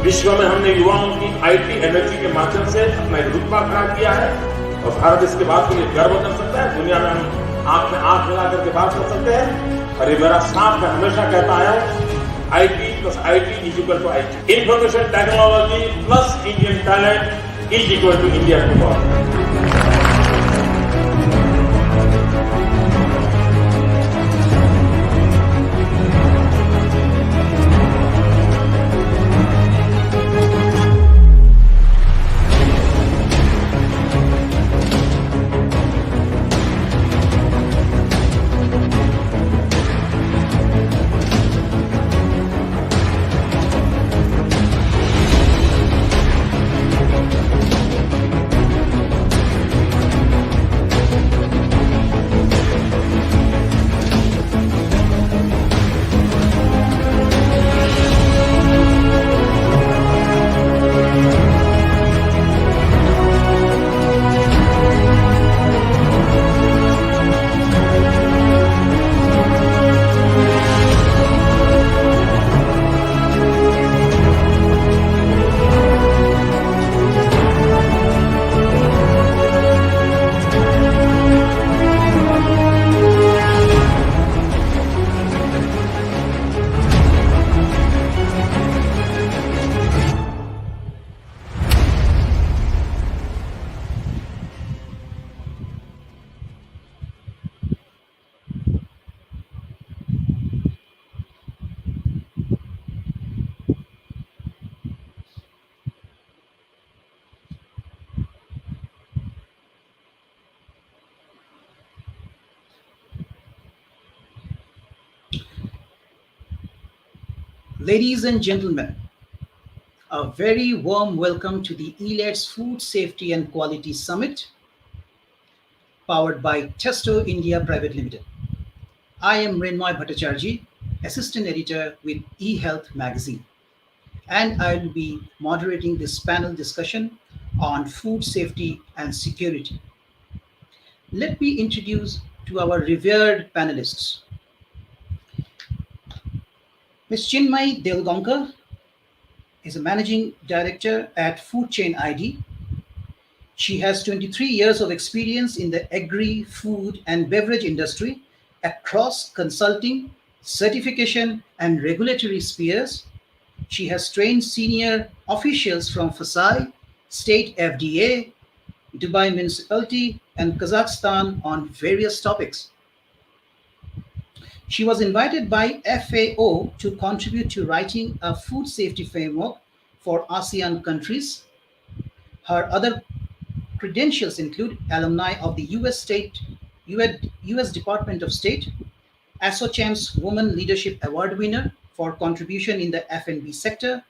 विश्व में हमने युवाओं की आईटी एनर्जी के माध्यम से अपना एक रुतबा खड़ा किया है और भारत इसके बाद के लिए गर्व कर सकता है। दुनिया में हम आंख में आंख मिला करके बात कर सकते हैं। और ये मेरा साफ, मैं हमेशा कहता आया हूं, IT plus IT is equal to IT. Information technology plus Indian talent is equal to India tomorrow. Ladies and gentlemen, a very warm welcome to the Elets Food Safety and Quality Summit, powered by Testo India Private Limited. I am Mrinmoy Bhattacharjee, Assistant Editor with eHealth Magazine, and I will be moderating this panel discussion on food safety and security. Let me introduce to our revered panelists. Ms. Chinmay Delgaonkar is a Managing Director at Food Chain ID. She has 23 years of experience in the agri, food, and beverage industry across consulting, certification, and regulatory spheres. She has trained senior officials from FSI, State FDA, Dubai Municipality, and Kazakhstan on various topics. She was invited by FAO to contribute to writing a food safety framework for ASEAN countries. Her other credentials include alumni of the US Department of State, ASSOCHAM's Women Leadership Award winner for contribution in the F&B sector,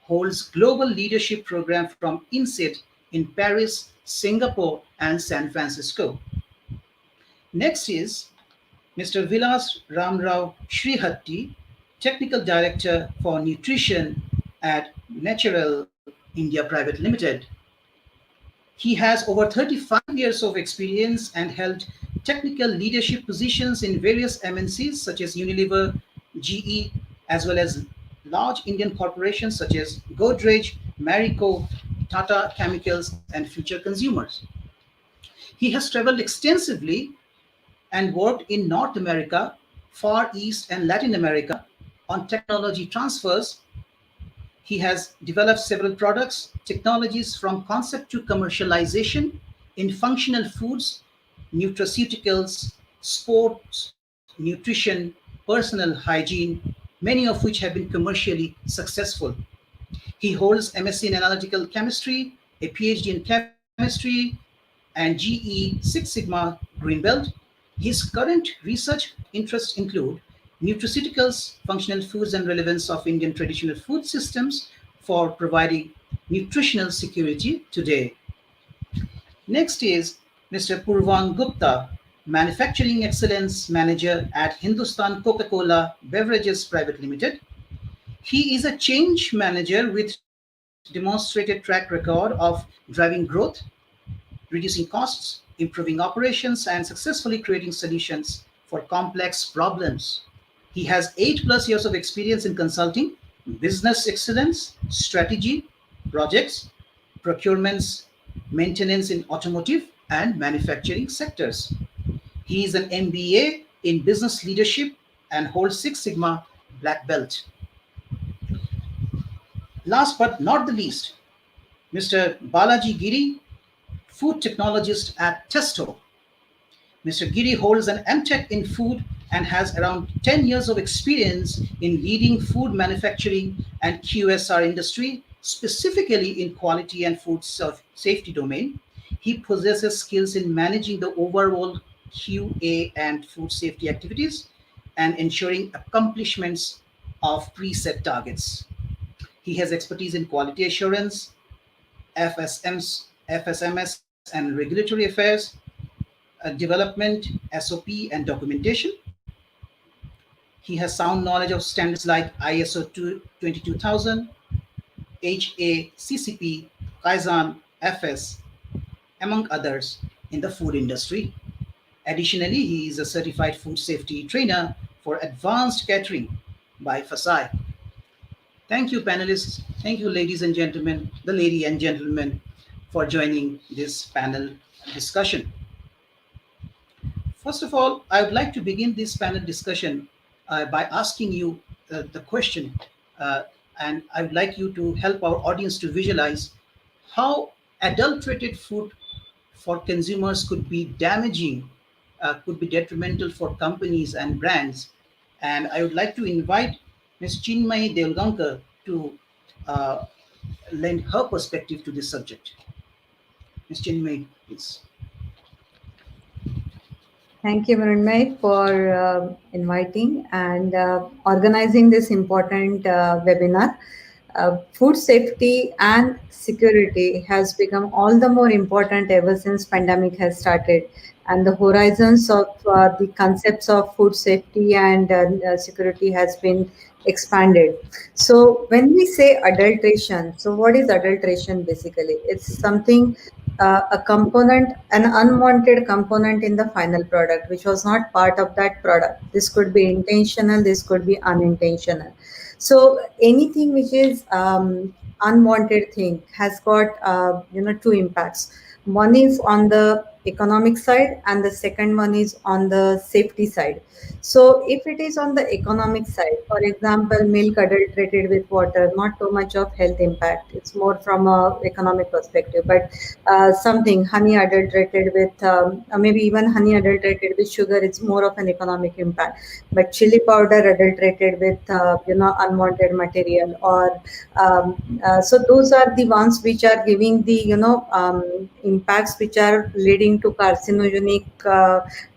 holds global leadership program from INSEAD in Paris, Singapore, and San Francisco. Next is Mr. Vilas Ramrao Srihatti, Technical Director for Nutrition at Natural India Private Limited. He has over 35 years of experience and held technical leadership positions in various MNCs such as Unilever, GE, as well as large Indian corporations such as Godrej, Marico, Tata Chemicals, and future consumers. He has traveled extensively and worked in North America, Far East, and Latin America on technology transfers. He has developed several products, technologies from concept to commercialization in functional foods, nutraceuticals, sports, nutrition, personal hygiene, many of which have been commercially successful. He holds MSc in analytical chemistry, a PhD in chemistry, and GE Six Sigma Green Belt. His current research interests include nutraceuticals, functional foods, and relevance of Indian traditional food systems for providing nutritional security today. Next is Mr. Purvang Gupta, Manufacturing Excellence Manager at Hindustan Coca-Cola Beverages Private Limited. He is a change manager with demonstrated track record of driving growth, reducing costs, improving operations, and successfully creating solutions for complex problems. He has 8+ years of experience in consulting, business excellence, strategy, projects, procurements, maintenance in automotive and manufacturing sectors. He is an MBA in business leadership and holds Six Sigma Black Belt. Last but not the least, Mr. Balaji Giri, food technologist at Testo. Mr. Giri holds an MTech in food and has around 10 years of experience in leading food manufacturing and QSR industry, specifically in quality and food safety domain. He possesses skills in managing the overall QA and food safety activities and ensuring accomplishments of preset targets. He has expertise in quality assurance, FSMS, and regulatory affairs, development, SOP, and documentation. He has sound knowledge of standards like ISO 22000, HACCP, Kaizen, FS, among others in the food industry. Additionally, he is a certified food safety trainer for advanced catering by FASAI. Thank you, panelists. Thank you, ladies and gentlemen, the lady and gentlemen, for joining this panel discussion. First of all, I would like to begin this panel discussion by asking you the question, uh, and I would like you to help our audience to visualize how adulterated food for consumers could be damaging, could be detrimental for companies and brands. And I would like to invite Ms. Chinmay Devgankar to uh, lend her perspective to this subject. Ms. Chinmay, please. Thank you, Mrinmay, for inviting and organizing this important webinar. Food safety and security has become all the more important ever since pandemic has started, and the horizons of the concepts of food safety and security has been expanded. So when we say adulteration, so what is adulteration basically? It's something a component, an unwanted component in the final product, which was not part of that product. This could be intentional, this could be unintentional. So anything which is unwanted thing has got two impacts. One is on the economic side, and the second one is on the safety side. So if it is on the economic side, for example, milk adulterated with water, not too much of health impact. It's more from a economic perspective. But something honey adulterated with maybe even honey adulterated with sugar, it's more of an economic impact. But chili powder adulterated with unwanted material, or so those are the ones which are giving the impacts which are leading to carcinogenic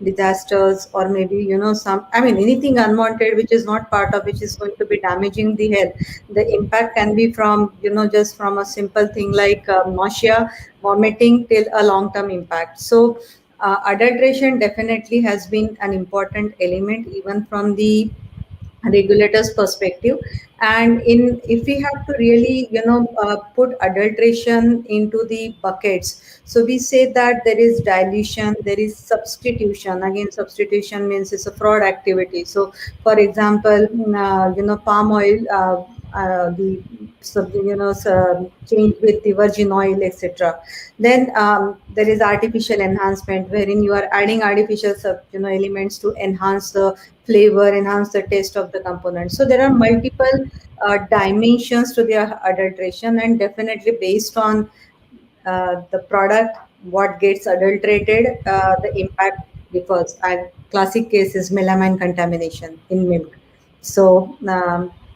disasters, or maybe some, I mean, anything unwanted which is not part of, which is going to be damaging the health. The impact can be from just from a simple thing like nausea, vomiting, till a long term impact. So adulteration definitely has been an important element even from the regulators perspective. And in, if we have to really put adulteration into the buckets, so we say that there is dilution, there is substitution. Again, substitution means it's a fraud activity. So for example, palm oil, the change with the virgin oil, etc. Then there is artificial enhancement, wherein you are adding artificial elements to enhance the flavor, enhance the taste of the component. So there are multiple dimensions to the adulteration, and definitely based on the product, what gets adulterated, the impact differs. And classic case is melamine contamination in milk. So,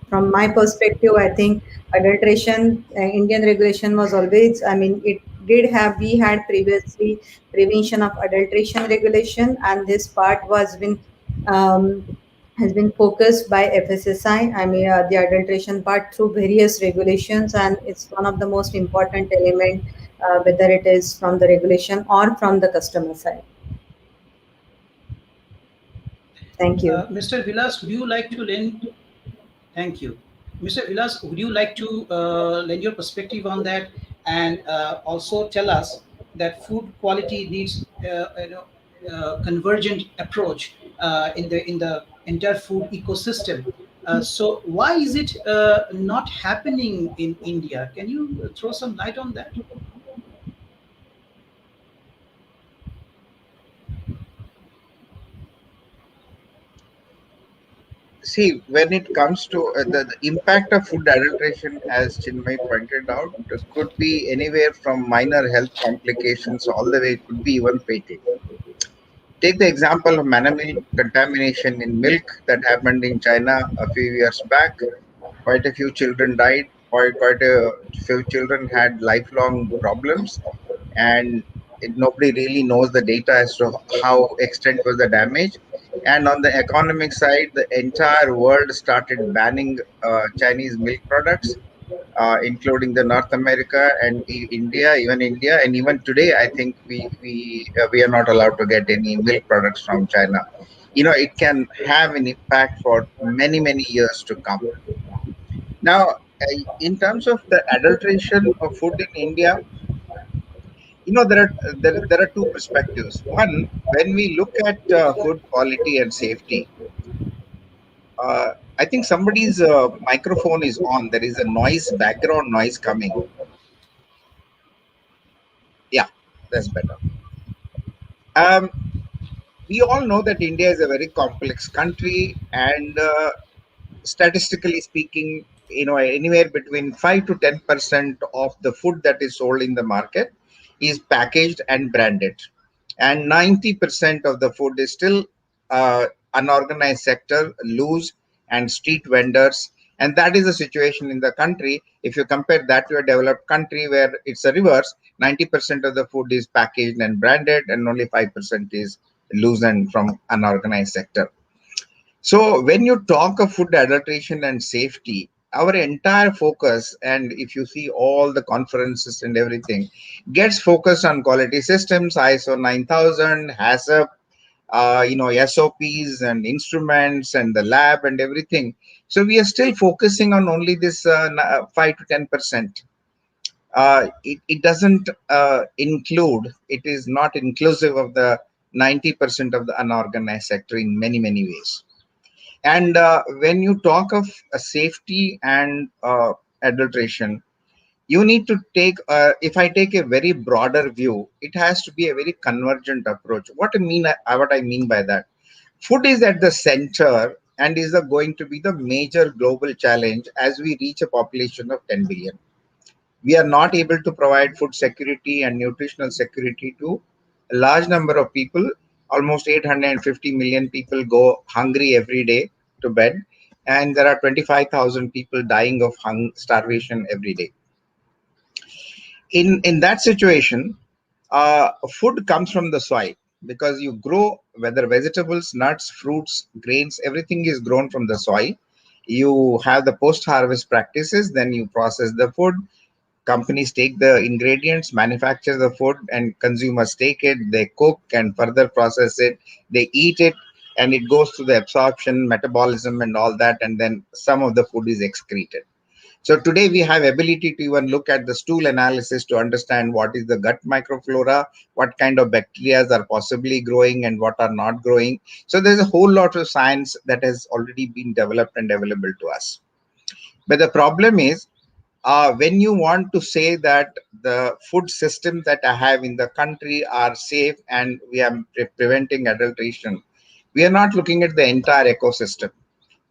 from my perspective, I think adulteration, Indian regulation was always, I mean, it did have, we had previously prevention of adulteration regulation, and this part was been um, has been focused by FSSI. I mean, the adulteration part through various regulations, and it's one of the most important element, whether it is from the regulation or from the customer side. Thank you. Mr. Vilas, would you like to lend? Thank you. Mr. Vilas, would you like to lend your perspective on that, and also tell us that food quality needs convergent approach in the entire food ecosystem. So why is it not happening in India? Can you throw some light on that? See, when it comes to the impact of food adulteration, as Chinmay pointed out, could be anywhere from minor health complications all the way, could be even fatal. Take the example of melamine contamination in milk that happened in China a few years back. Quite a few children died, quite a few children had lifelong problems, and nobody really knows the data as to how extent was the damage. And on the economic side, the entire world started banning Chinese milk products, including the North America and India, even India, and even today, I think we are not allowed to get any milk products from China. It can have an impact for many years to come. Now, in terms of the adulteration of food in India, there are two perspectives. One, when we look at food quality and safety, uh, I think somebody's microphone is on. There is a noise, background noise coming. Yeah, that's better. Um, we all know that India is a very complex country, and statistically speaking, anywhere between 5 to 10% of the food that is sold in the market is packaged and branded, and 90% of the food is still uh, unorganized sector, loose, and street vendors. And that is the situation in the country. If you compare that to a developed country where it's a reverse, 90% of the food is packaged and branded, and only 5% is loose and from unorganized sector. So when you talk of food adulteration and safety, our entire focus, and if you see all the conferences and everything, gets focused on quality systems, ISO 9000, HACCP, SOPs and instruments and the lab and everything. So we are still focusing on only this 5 to 10%. It doesn't include, it is not inclusive of the 90% of the unorganized sector in many ways. And when you talk of safety and adulteration, you need to take, if I take a very broader view, it has to be a very convergent approach. What I mean by that, food is at the center and is going to be the major global challenge as we reach a population of 10 billion. We are not able to provide food security and nutritional security to a large number of people. Almost 850 million people go hungry every day to bed, and there are 25,000 people dying of starvation every day. In that situation, food comes from the soil, because you grow, whether vegetables, nuts, fruits, grains, everything is grown from the soil. You have the post harvest practices, then you process the food. Companies take the ingredients, manufacture the food, and consumers take it, they cook and further process it, they eat it, and it goes through the absorption, metabolism, and all that, and then some of the food is excreted. So today we have ability to even look at the stool analysis to understand what is the gut microflora, what kind of bacteria are possibly growing and what are not growing. So there's a whole lot of science that has already been developed and available to us. But the problem is, when you want to say that the food systems that I have in the country are safe and we are preventing adulteration, we are not looking at the entire ecosystem.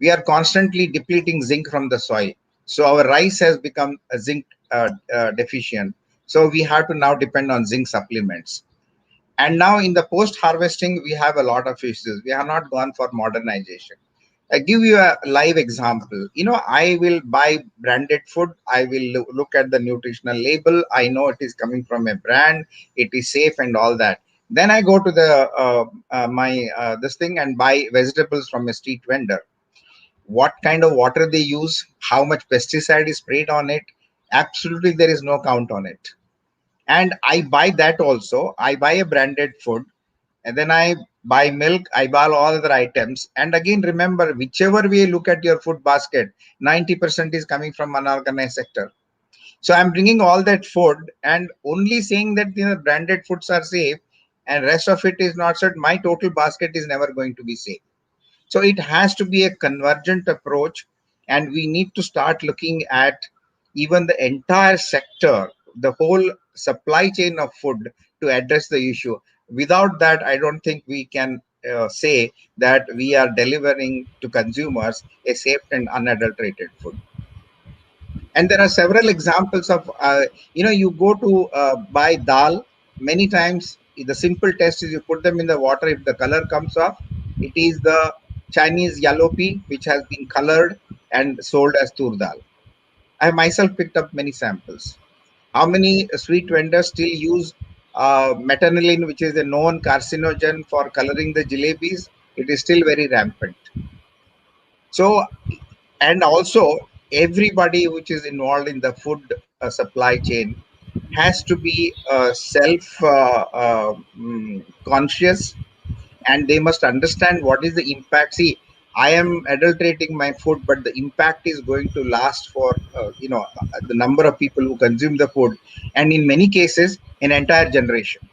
We are constantly depleting zinc from the soil. So our rice has become a zinc deficient. So we have to now depend on zinc supplements. And now in the post harvesting, we have a lot of issues. We have not gone for modernization. I give you a live example. I will buy branded food. I will look at the nutritional label. I know it is coming from a brand. It is safe and all that. Then I go to the my this thing and buy vegetables from a street vendor. What kind of water they use, how much pesticide is sprayed on it, absolutely there is no count on it. And I buy that also. I buy a branded food, and then I buy milk, I buy all other items. And again, remember, whichever way you look at your food basket, 90% is coming from unorganized sector. So I'm bringing all that food and only saying that branded foods are safe, and rest of it is not said. My total basket is never going to be safe. So it has to be a convergent approach, and we need to start looking at even the entire sector, the whole supply chain of food to address the issue. Without that, I don't think we can say that we are delivering to consumers a safe and unadulterated food. And there are several examples of, you go to buy dal. Many times, the simple test is you put them in the water. If the color comes off, it is the Chinese yellow pea, which has been colored and sold as tur dal. I myself picked up many samples. How many sweet vendors still use metanolin, which is a known carcinogen, for coloring the jalebis? It is still very rampant. So, and also, everybody which is involved in the food supply chain has to be self conscious, and they must understand what is the impact. See, I am adulterating my food, but the impact is going to last for the number of people who consume the food, and in many cases an entire generation.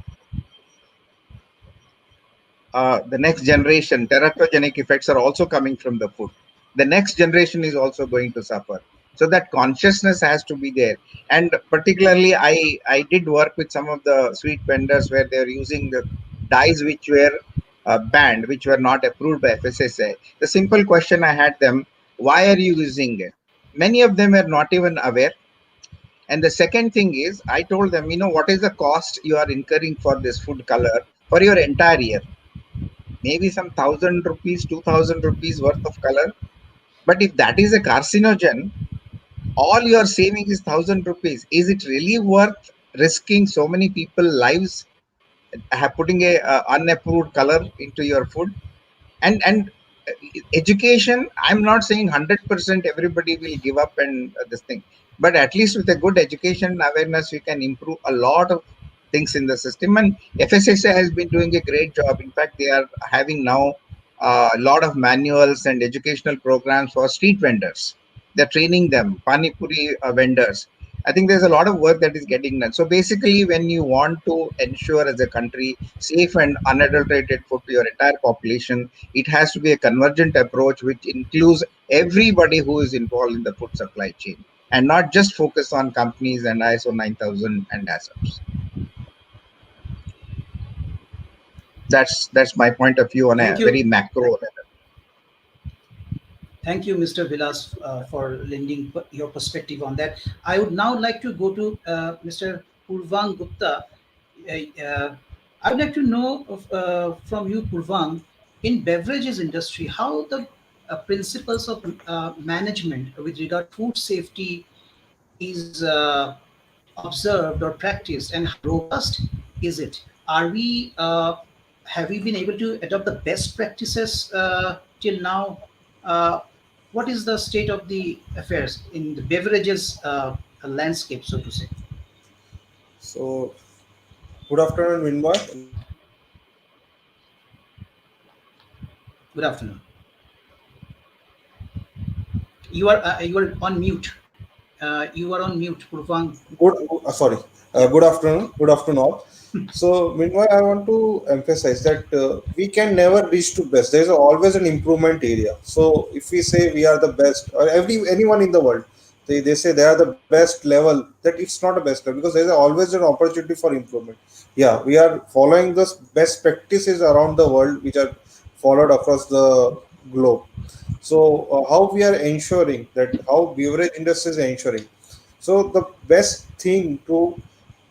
The next generation, teratogenic effects are also coming from the food. The next generation is also going to suffer. So that consciousness has to be there. And particularly, I did work with some of the sweet vendors where they were using the dyes which were banned, which were not approved by FSSA. The simple question I had them: why are you using it? Many of them are not even aware. And the second thing is, I told them, what is the cost you are incurring for this food color for your entire year? Maybe some 1,000 rupees, 2,000 rupees worth of color. But if that is a carcinogen, all you are saving is 1,000 rupees. Is it really worth risking so many people lives, putting a unapproved color into your food? And education, I'm not saying 100% everybody will give up and this thing, but at least with a good education and awareness, we can improve a lot of things in the system. And FSSA has been doing a great job. In fact, they are having now a lot of manuals and educational programs for street vendors. They're training them, pani puri vendors. I think there's a lot of work that is getting done. So basically, when you want to ensure as a country safe and unadulterated food to your entire population, it has to be a convergent approach which includes everybody who is involved in the food supply chain, and not just focus on companies and ISO 9000 and ASAPs. That's my point of view on a Thank very you. macro level. Thank you, Mr. Vilas, for lending your perspective on that. I would now like to go to Mr. Purvang Gupta. I would like to know from you, Purvang, in beverages industry, how the principles of management with regard to food safety is observed or practiced, and how robust is it? Are we have we been able to adopt the best practices till now? Uh, what is the state of the affairs in the beverages landscape, so to say? So, good afternoon, Vinmoy. Good afternoon. You are on mute. You are on mute, Purvang. Sorry. Good afternoon. Good afternoon, all. So, meanwhile, I want to emphasize that we can never reach to best. There is always an improvement area. So, if we say we are the best, or anyone in the world, they say they are the best level, that it's not a best level, because there's always an opportunity for improvement. Yeah, we are following the best practices around the world which are followed across the globe. So how we are ensuring that, how beverage industry is ensuring, so the best thing to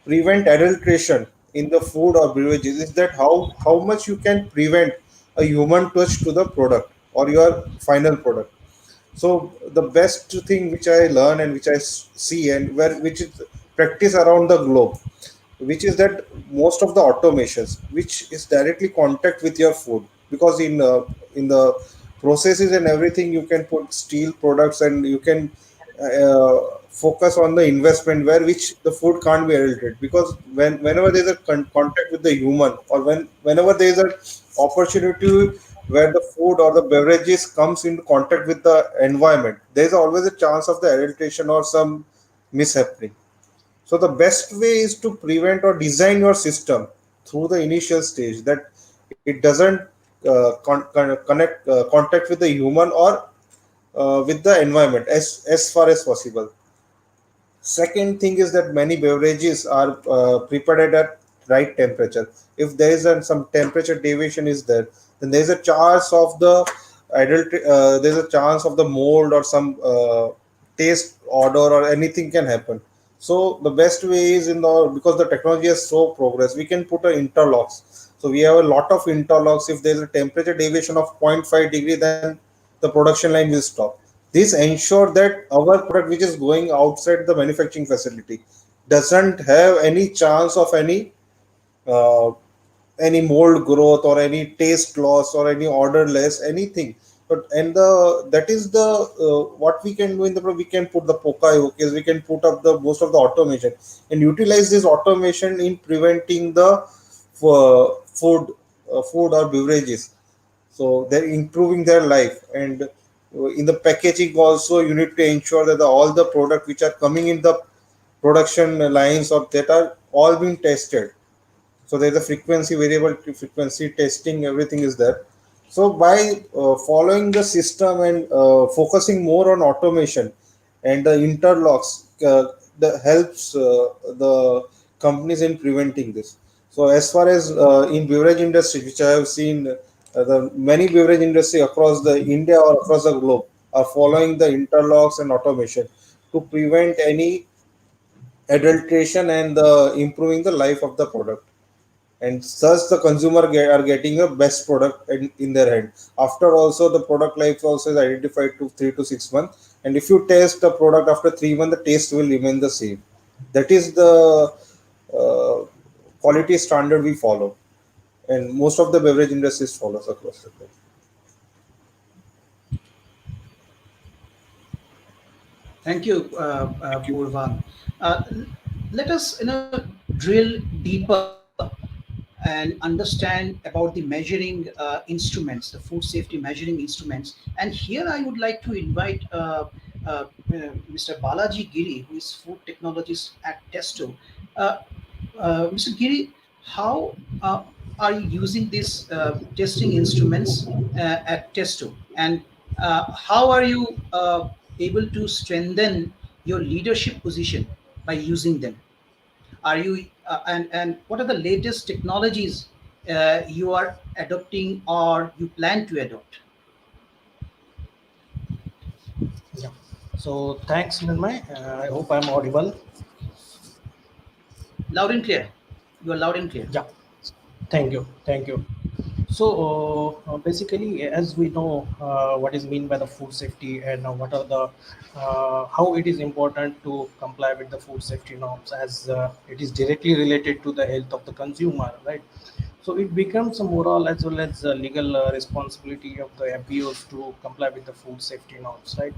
prevent adulteration in the food or beverages is that how much you can prevent a human touch to the product or your final product. So the best thing which I learn and which I see, and where which is practice around the globe, which is that most of the automations which is directly contact with your food, because in the processes and everything you can put steel products, and you can focus on the investment where which the food can't be adulterated, because whenever there's a contact with the human, or whenever there is an opportunity where the food or the beverages comes into contact with the environment, there is always a chance of the adulteration or some mishappening. So the best way is to prevent or design your system through the initial stage, that it doesn't contact with the human or with the environment as far as possible. Second thing is that many beverages are prepared at right temperature. If there is some temperature deviation is there, then there is a chance of the there's a chance of the mold or some taste odor or anything can happen. So the best way is, in the because the technology has so progressed, we can put a interlocks. So we have a lot of interlocks. If there is a temperature deviation of 0.5 degree, then the production line will stop. This ensure that our product which is going outside the manufacturing facility doesn't have any chance of uh, any mold growth or any taste loss or any order less anything. But and the that is the what we can do in the we can put the pokayokes, we can put up the most of the automation and utilize this automation in preventing the food or beverages, so they're improving their life. And in the packaging also, you need to ensure that all the product which are coming in the production lines or that are all being tested. So there's a frequency variable frequency testing, everything is there. So by following the system and focusing more on automation and the interlocks, that helps the companies in preventing this. So as far as in beverage industry, which I have seen, the many beverage industry across the India or across the globe are following the interlocks and automation to prevent any adulteration and improving the life of the product, and thus the consumer are getting a best product in their hand. After also the product life also is identified to 3 to 6 months, and if you test the product after 3 months, the taste will remain the same. That is the uh, quality standard we follow, and most of the beverage industries follows across the globe. Thank you, Purvan. Let us drill deeper and understand about the measuring instruments, the food safety measuring instruments. And here I would like to invite Mr. Balaji Giri, who is food technologist at Testo. Uh, Mr. Giri, how are you using these testing instruments at Testo? And how are you able to strengthen your leadership position by using them? Are you and what are the latest technologies you are adopting or you plan to adopt? Yeah. So thanks, Nirmay. I hope I'm audible. Loud and clear. You are loud and clear. Yeah. Thank you. Thank you. So basically, as we know, what is mean by the food safety and what are the how it is important to comply with the food safety norms, as it is directly related to the health of the consumer, right? So it becomes a moral as well as a legal responsibility of the FBOs to comply with the food safety norms, right?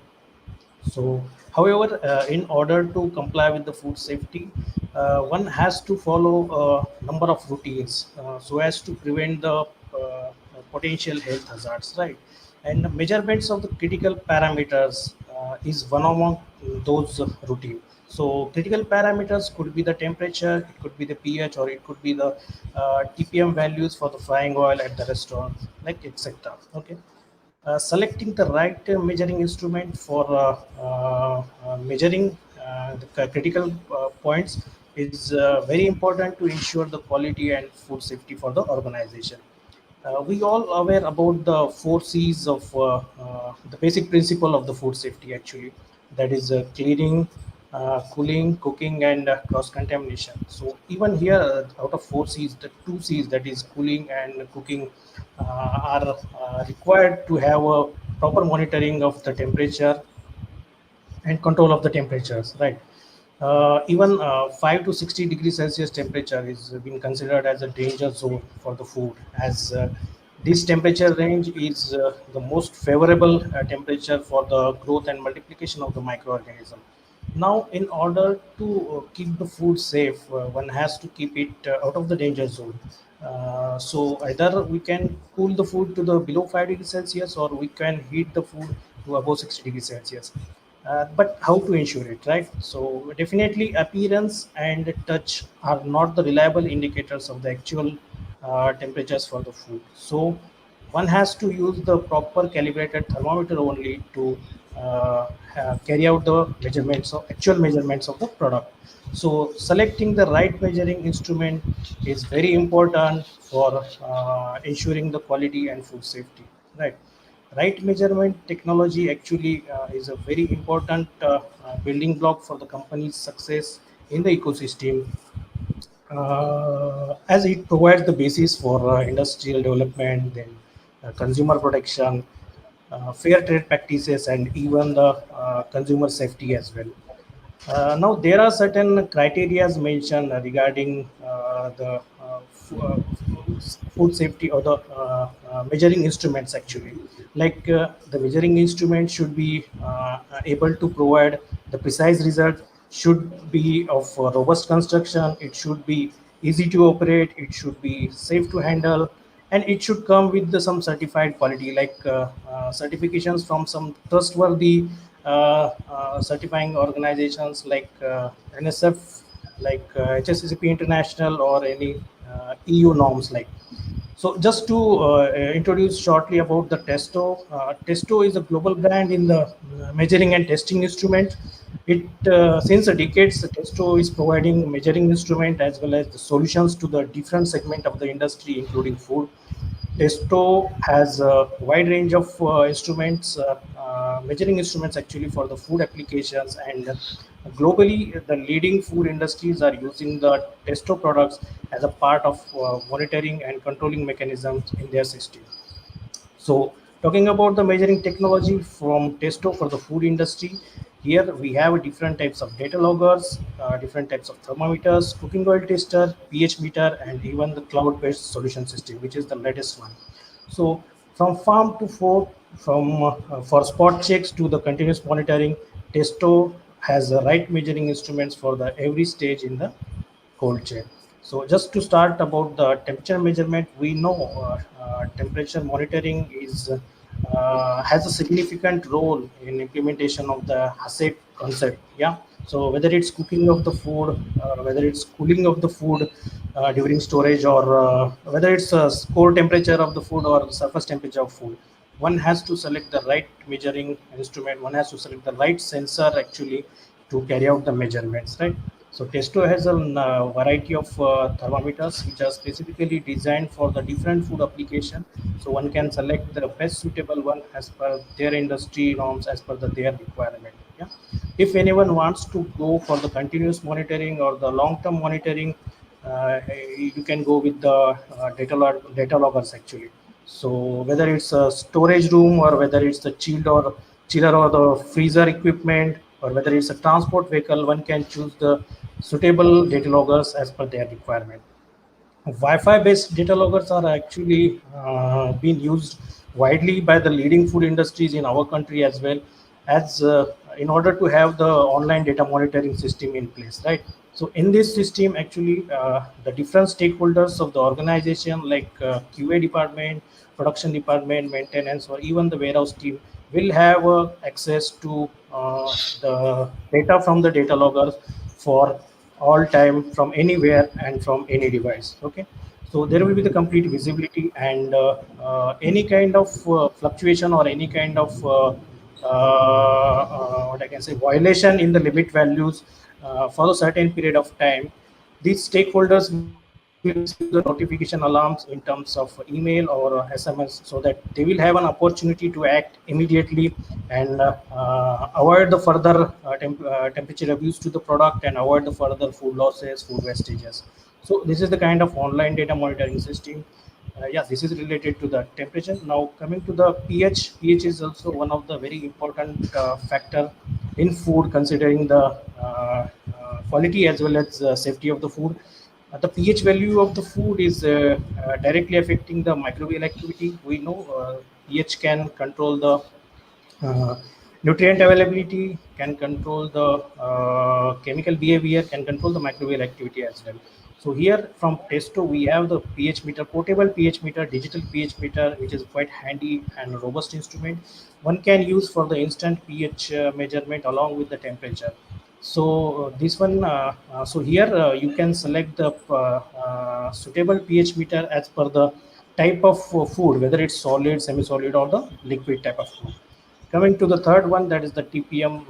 So, however, in order to comply with the food safety, one has to follow a number of routines so as to prevent the potential health hazards, right? And measurements of the critical parameters is one among those routine. So, critical parameters could be the temperature, it could be the pH, or it could be the TPM values for the frying oil at the restaurant, like etc. Okay. Selecting the right measuring instrument for measuring the critical points is very important to ensure the quality and food safety for the organization. We all aware about the four C's of the basic principle of the food safety actually. That is cleaning, cooling, cooking, and cross contamination. So even here, out of four C's, the two C's, that is cooling and cooking, are required to have a proper monitoring of the temperature and control of the temperatures, right? Even 5 to 60 degrees Celsius temperature is being considered as a danger zone for the food, as this temperature range is the most favorable temperature for the growth and multiplication of the microorganism. Now, in order to keep the food safe, one has to keep it out of the danger zone. So either we can cool the food to the below 5 degrees Celsius, or we can heat the food to above 60 degrees Celsius. But how to ensure it, right? So definitely appearance and touch are not the reliable indicators of the actual temperatures for the food. So one has to use the proper calibrated thermometer only to carry out the measurements of actual measurements of the product. So selecting the right measuring instrument is very important for ensuring the quality and food safety, right? Right measurement technology actually is a very important building block for the company's success in the ecosystem, as it provides the basis for industrial development, then consumer protection, fair trade practices, and even the consumer safety as well. Now, there are certain criteria mentioned regarding the food safety, or the measuring instruments actually. Like the measuring instrument should be able to provide the precise result, should be of robust construction, it should be easy to operate, it should be safe to handle, and it should come with some certified quality, like certifications from some trustworthy certifying organizations like NSF, like HACCP International, or any EU norms like. So just to introduce shortly about the Testo. Testo is a global brand in the measuring and testing instrument. It since the decades, Testo is providing measuring instrument as well as the solutions to the different segment of the industry, including food. Testo has a wide range of instruments, measuring instruments actually for the food applications, and globally, the leading food industries are using the Testo products as a part of monitoring and controlling mechanisms in their system. So, talking about the measuring technology from Testo for the food industry, here we have different types of data loggers, different types of thermometers, cooking oil tester, pH meter, and even the cloud-based solution system, which is the latest one. So, from farm to fork, from for spot checks to the continuous monitoring, Testo has the right measuring instruments for the every stage in the cold chain. So just to start about the temperature measurement, we know temperature monitoring is has a significant role in implementation of the HACCP concept. Yeah. So whether it's cooking of the food, whether it's cooling of the food during storage, or whether it's a core temperature of the food or surface temperature of food, one has to select the right measuring instrument. One has to select the right sensor actually to carry out the measurements, right? So Testo has a variety of thermometers which are specifically designed for the different food application. So one can select the best suitable one as per their industry norms, as per their requirement. Yeah. If anyone wants to go for the continuous monitoring or the long-term monitoring, you can go with the data loggers actually. So whether it's a storage room, or whether it's the chiller or the freezer equipment, or whether it's a transport vehicle, one can choose the suitable data loggers as per their requirement. Wi-Fi based data loggers are actually being used widely by the leading food industries in our country, as well as in order to have the online data monitoring system in place, right? So in this system, actually, the different stakeholders of the organization, like QA department, production department, maintenance, or even the warehouse team, will have access to the data from the data loggers for all time, from anywhere and from any device. Okay. So there will be the complete visibility, and any kind of fluctuation or any kind of what I can say violation in the limit values for a certain period of time, these stakeholders will receive the notification alarms in terms of email or SMS, so that they will have an opportunity to act immediately and avoid the further temperature abuse to the product and avoid the further food losses, food wastages. So this is the kind of online data monitoring system. Yeah, this is related to the temperature. Now coming to the pH, pH is also one of the very important factor in food, considering the quality as well as safety of the food. The pH value of the food is directly affecting the microbial activity. We know pH can control the uh, nutrient availability, can control the chemical behavior, can control the microbial activity as well. So here from Testo we have the pH meter, portable pH meter, digital pH meter, which is quite handy and robust instrument. One can use for the instant pH measurement along with the temperature. So this one, so here you can select the suitable pH meter as per the type of food, whether it's solid, semi-solid, or the liquid type of food. Coming to the third one, that is the TPM,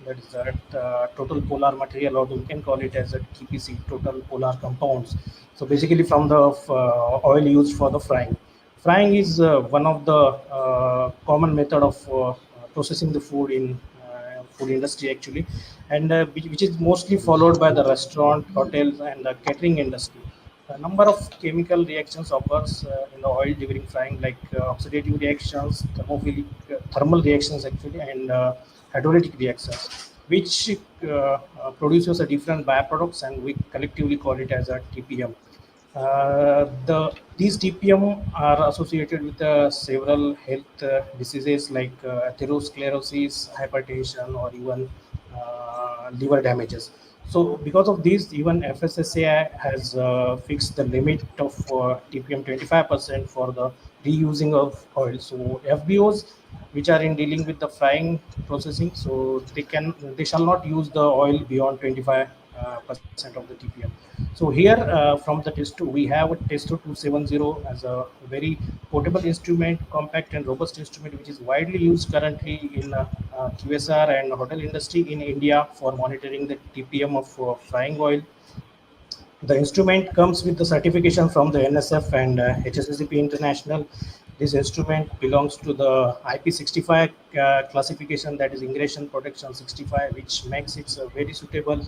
that is the total polar material, or we can call it as a TPC, total polar compounds. So basically, from the oil used for the frying. Frying is one of the common method of processing the food in food industry actually, and which is mostly followed by the restaurant, hotels, and the catering industry. A number of chemical reactions occurs in the oil during frying, like oxidative reactions, thermal reactions actually, and hydrolytic reactions, which produces a different byproducts, and we collectively call it as a TPM. These TPM are associated with several health diseases like atherosclerosis, hypertension, or even liver damages. So, because of this, even FSSAI has fixed the limit of TPM 25% for the reusing of oil. So, FBOs, which are in dealing with the frying processing, so they shall not use the oil beyond 25% of the TPM. So here from the Testo, we have a Testo 270 as a very portable instrument, compact and robust instrument, which is widely used currently in QSR and hotel industry in India for monitoring the TPM of frying oil. The instrument comes with the certification from the NSF and HSCP International. This instrument belongs to the IP65 classification, that is Ingression Protection 65, which makes it very suitable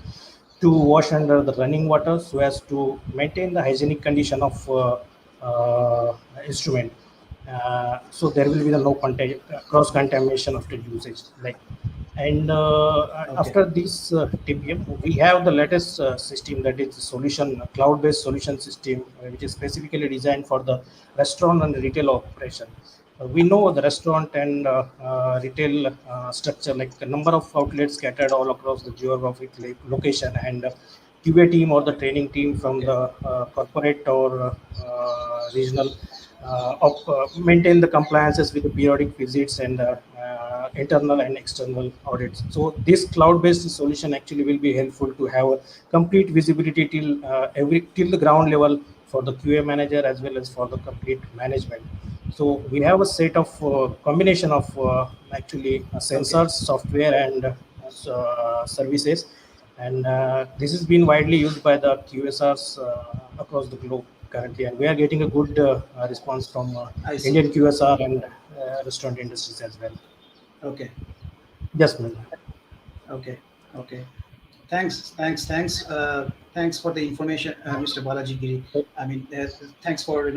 to wash under the running water so as to maintain the hygienic condition of instrument. So there will be no cross contamination after usage. Like, and Okay. after this TPM, we have the latest system, that is solution cloud-based solution system, which is specifically designed for the restaurant and retail operation. We know the restaurant and retail structure, like the number of outlets scattered all across the geographic location, and QA team or the training team from Okay. the corporate or regional maintain the compliances with the periodic visits and internal and external audits. So this cloud-based solution actually will be helpful to have a complete visibility till the ground level for the QA manager as well as for the complete management. So we have a set of combination of actually Okay. sensors, software, and services, and this has been widely used by the QSRs across the globe currently, and we are getting a good response from I see. Indian QSR and restaurant industries as well. Okay. Yes, ma'am. Okay. Okay. Thanks for the information, Mr. Balaji Giri. I mean, thanks for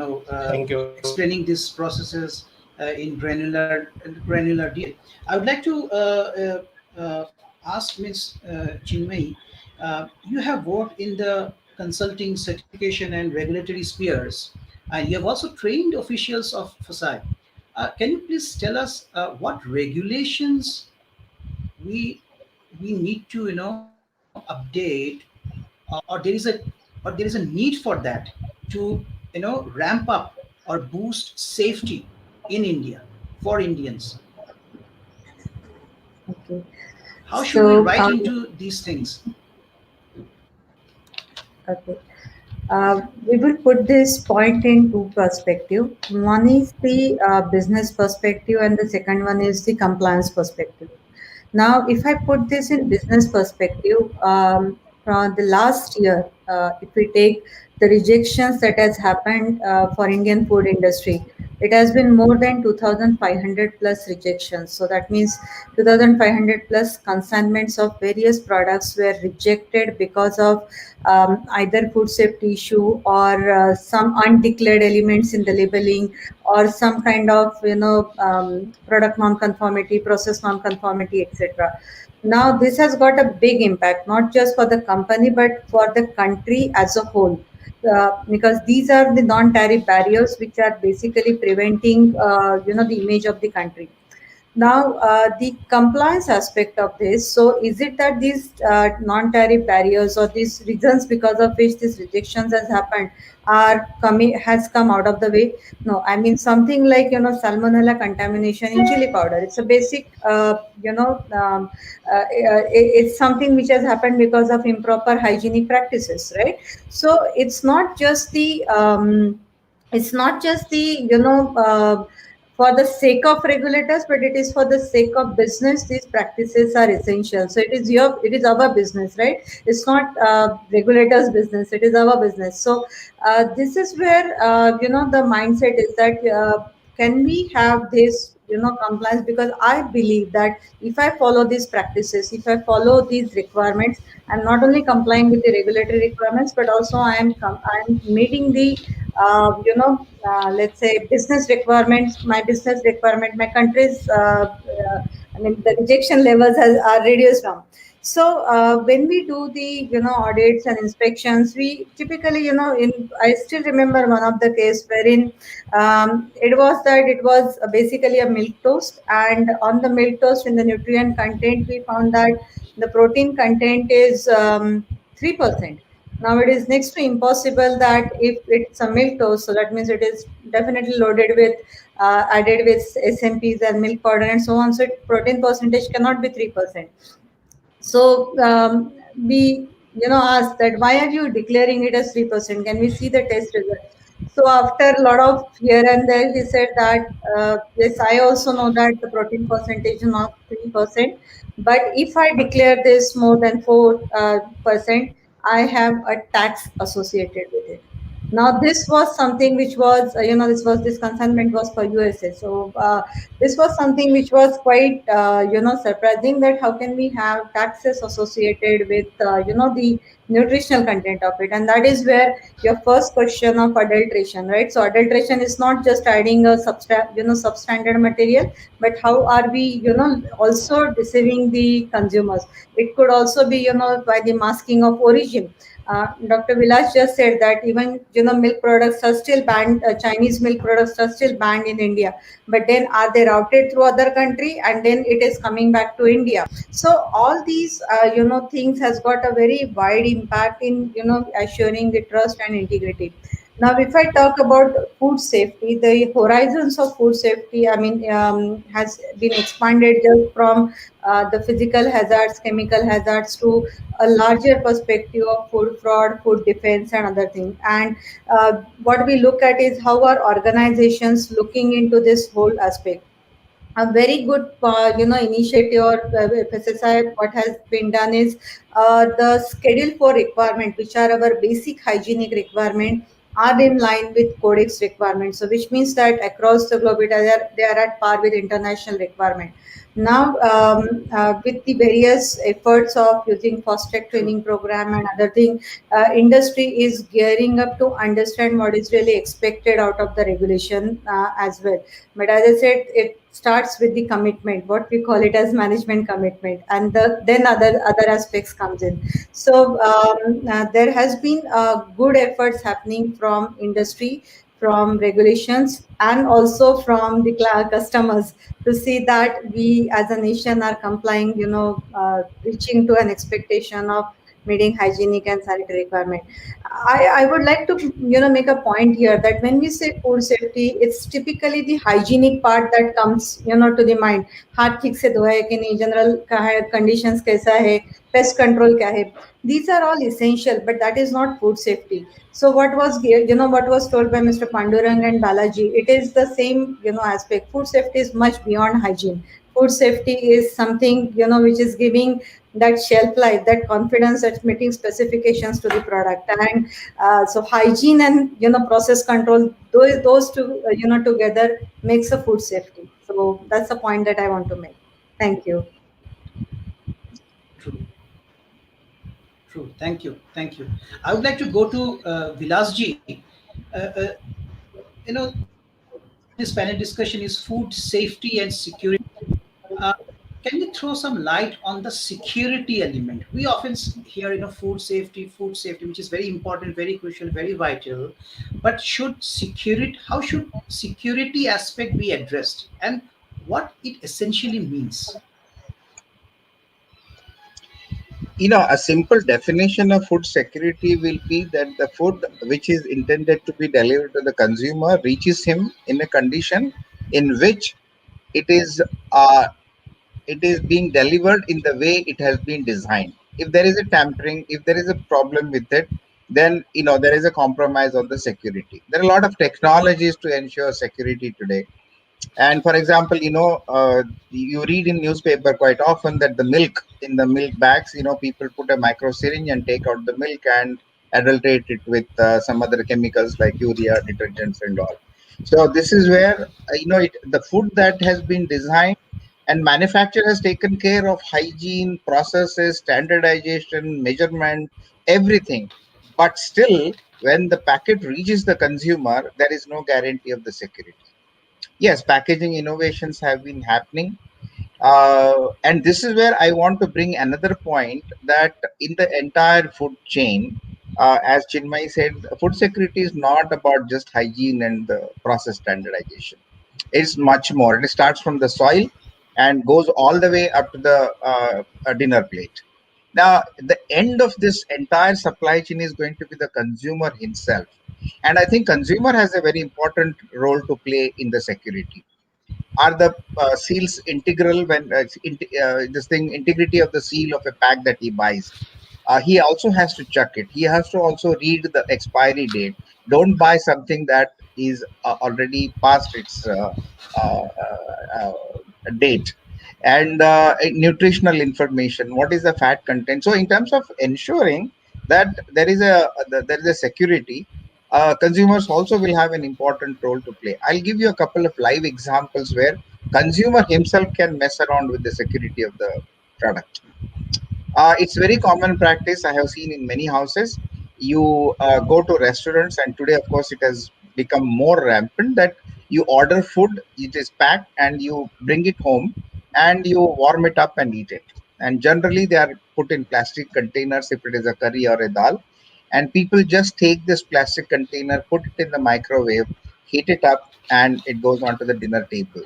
Thank you. explaining these processes in granular detail. I would like to ask Ms. Chinmay. You have worked in the consulting, certification, and regulatory spheres, and you have also trained officials of FSI. Can you please tell us what regulations we we need to update, or there is a need for that to ramp up or boost safety in India for Indians? Okay. How should we So, write into these things? okay. We will put this point in two perspective. One is the business perspective, and the second one is the compliance perspective. Now, if I put this in business perspective, from the last year, if we take the rejections that has happened for Indian food industry, it has been more than 2,500 plus rejections. So that means 2,500 plus consignments of various products were rejected because of either food safety issue or some undeclared elements in the labeling or some kind of product non-conformity, process non-conformity, etc. Now this has got a big impact not just for the company but for the country as a whole, because these are the non-tariff barriers which are basically preventing the image of the country. Now, the compliance aspect of this. So, is it that these non-tariff barriers or these reasons because of which these rejections has happened are coming has come out of the way? No, I mean something like salmonella contamination in chili powder. It's a basic it's something which has happened because of improper hygienic practices, right? So it's not just the for the sake of regulators, but it is for the sake of business. These practices are essential. So it is our business, right? It's not regulators' business. It is our business. So this is where the mindset is that can we have this compliance? Because I believe that if I follow these practices, if I follow these requirements, I'm not only complying with the regulatory requirements, but also I'm meeting the let's say business requirements, my business requirement, my country's I mean the rejection levels are reduced now. So when we do the audits and inspections, we typically in I still remember one of the case wherein it was basically a milk toast, and on the milk toast in the nutrient content we found that the protein content is 3%. Now it is next to impossible that if it's a milk toast, so that means it is definitely loaded with added with SMPs and milk powder and so on. So protein percentage cannot be 3%. So we asked that why are you declaring it as 3%? Can we see the test result? So after a lot of here and there, he said that yes, I also know that the protein percentage is not 3%, but if I declare this more than 4%, I have a tax associated with it. Now this was something which was this consignment was for USA. So this was something which was quite surprising, that how can we have taxes associated with the nutritional content of it. And that is where your first question of adulteration, right? So adulteration is not just adding a substandard material, but how are we also deceiving the consumers. It could also be by the masking of origin. Dr. Vilas just said that even milk products are still banned. Chinese milk products are still banned in India, but then are they routed through other country and then it is coming back to India? So all these things has got a very wide impact in assuring the trust and integrity. Now, if I talk about food safety, the horizons of food safety, I mean, has been expanded just from the physical hazards, chemical hazards, to a larger perspective of food fraud, food defense, and other things. And what we look at is how are organizations looking into this whole aspect. A very good initiative or FSSI, what has been done is the schedule for requirement, which are our basic hygienic requirement, are in line with codex requirements. So which means that across the globe they are at par with international requirement. Now with the various efforts of using fast track training program and other thing, industry is gearing up to understand what is really expected out of the regulation as well. But as I said, it starts with the commitment, what we call it as management commitment, and then other aspects comes in. So there has been good efforts happening from industry, from regulations, and also from the customers, to see that we as a nation are complying, reaching to an expectation of meeting hygienic and sanitary requirement. I would like to make a point here that when we say food safety, it's typically the hygienic part that comes to the mind. हाथ ठीक से धोया है कि नहीं, general का है, conditions कैसा है, pest control क्या है. These are all essential, but that is not food safety. So what was told by Mr. Pandurang and Balaji, it is the same aspect. Food safety is much beyond hygiene. Food safety is something which is giving that shelf life, that confidence, that's meeting specifications to the product. And so hygiene and process control, those two together makes a food safety. So that's the point that I want to make. Thank you. True. True. Thank you. Thank you. I would like to go to Vilasji. Uh, uh, this panel discussion is food safety and security. Uh, can you throw some light on the security element? We often hear, food safety, which is very important, very crucial, very vital. But how should security aspect be addressed, and what it essentially means? A simple definition of food security will be that the food which is intended to be delivered to the consumer reaches him in a condition in which it is uh, it is being delivered in the way it has been designed. If there is a tampering, if there is a problem with it, then there is a compromise on the security. There are a lot of technologies to ensure security today. And for example, you read in newspaper quite often that the milk in the milk bags, people put a micro syringe and take out the milk and adulterate it with some other chemicals like urea, detergents, and all. So this is where the food that has been designed and manufacturer has taken care of hygiene, processes, standardization, measurement, everything. But still, when the packet reaches the consumer, there is no guarantee of the security. Yes, packaging innovations have been happening. And this is where I want to bring another point that in the entire food chain, as Chinmay said, food security is not about just hygiene and the process standardization. It's much more. It starts from the soil and goes all the way up to the dinner plate. Now, the end of this entire supply chain is going to be the consumer himself. And I think consumer has a very important role to play in the security. Are the seals integral when this thing integrity of the seal of a pack that he buys? He also has to check it. He has to also read the expiry date. Don't buy something that is already past its uh, uh, date. And nutritional information. What is the fat content? So, in terms of ensuring that there is a security, consumers also will have an important role to play. I'll give you a couple of live examples where consumer himself can mess around with the security of the product. It's very common practice I have seen in many houses. You go to restaurants, and today, of course, it has become more rampant that you order food, it is packed, and you bring it home and you warm it up and eat it. And generally, they are put in plastic containers if it is a curry or a dal. And people just take this plastic container, put it in the microwave, heat it up, and it goes onto the dinner table.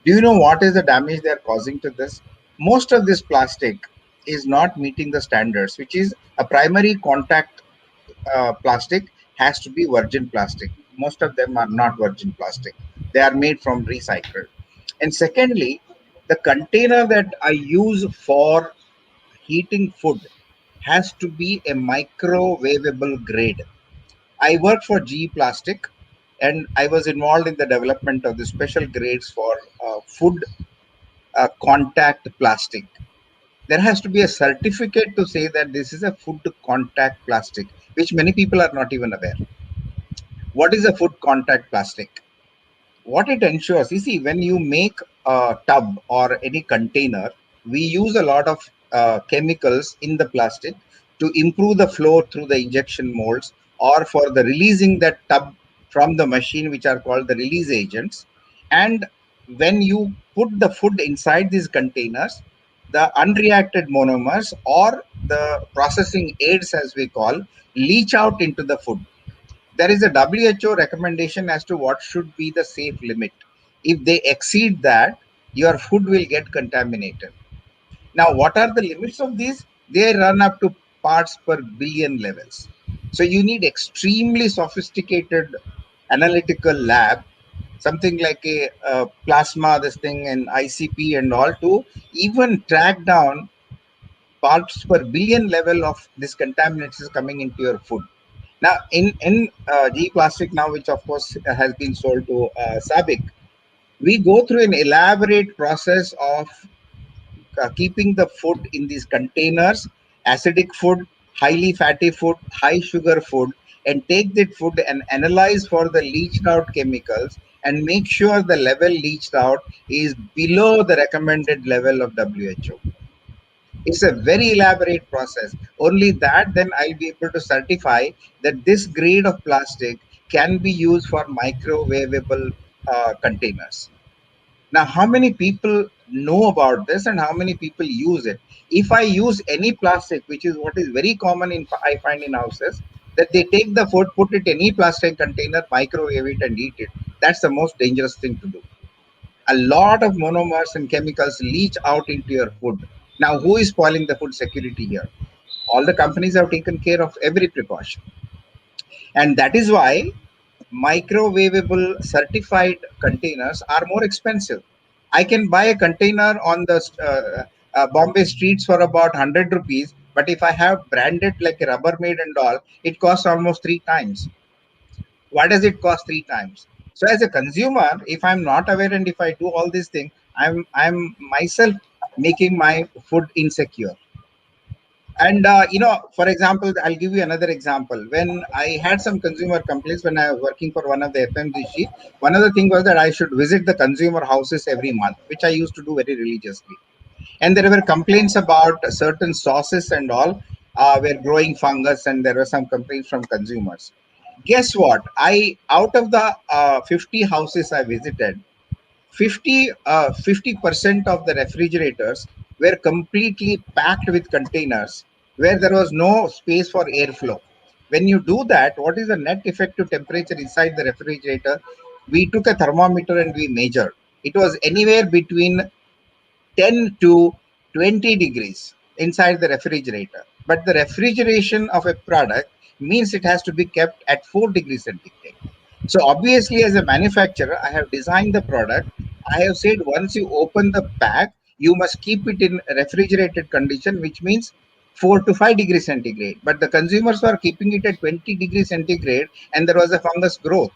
Do you know what is the damage they are causing to this? Most of this plastic is not meeting the standards, which is a primary contact plastic has to be virgin plastic. Most of them are not virgin plastic. They are made from recycled. And secondly, the container that I use for heating food has to be a microwavable grade. I work for GE Plastic, and I was involved in the development of the special grades for food contact plastic. There has to be a certificate to say that this is a food contact plastic, which many people are not even aware. What is a food contact plastic? What it ensures, you see, when you make a tub or any container, we use a lot of chemicals in the plastic to improve the flow through the injection molds or for the releasing that tub from the machine, which are called the release agents. And when you put the food inside these containers, the unreacted monomers or the processing aids, as we call, leach out into the food. There is a WHO recommendation as to what should be the safe limit. If they exceed that, your food will get contaminated. Now, what are the limits of these? They run up to parts per billion levels. So you need extremely sophisticated analytical lab, something like a plasma, this thing, and ICP and all, to even track down parts per billion level of this contaminants is coming into your food. Now, in G Plastic now, which of course has been sold to Sabic, we go through an elaborate process of keeping the food in these containers, acidic food, highly fatty food, high sugar food, and take that food and analyze for the leached out chemicals and make sure the level leached out is below the recommended level of WHO. It's a very elaborate process. Only that then I'll be able to certify that this grade of plastic can be used for microwavable containers. Now, how many people know about this and how many people use it? If I use any plastic, which is what is very common in I find in houses, that they take the food, put it in any plastic container, microwave it, and eat it. That's the most dangerous thing to do. A lot of monomers and chemicals leach out into your food. Now, who is spoiling the food security here? All the companies have taken care of every precaution. And that is why microwavable certified containers are more expensive. I can buy a container on the Bombay streets for about 100 rupees, but if I have branded like a Rubbermaid and all, it costs almost three times. Why does it cost three times? So as a consumer, if I'm not aware and if I do all these things, I'm myself making my food insecure. And for example, I'll give you another example. When I had some consumer complaints when I was working for one of the FMGC, one of the thing was that I should visit the consumer houses every month, which I used to do very religiously. And there were complaints about certain sauces and all were growing fungus, and there were some complaints from consumers. Guess what? I out of the 50 houses I visited, 50% of the refrigerators were completely packed with containers where there was no space for airflow. When you do that, what is the net effective temperature inside the refrigerator? We took a thermometer and we measured. It was anywhere between 10 to 20 degrees inside the refrigerator. But the refrigeration of a product means it has to be kept at 4 degrees centigrade. So obviously, as a manufacturer, I have designed the product. I have said once you open the pack, you must keep it in refrigerated condition, which means 4 to 5 degrees centigrade. But the consumers were keeping it at 20 degrees centigrade, and there was a fungus growth.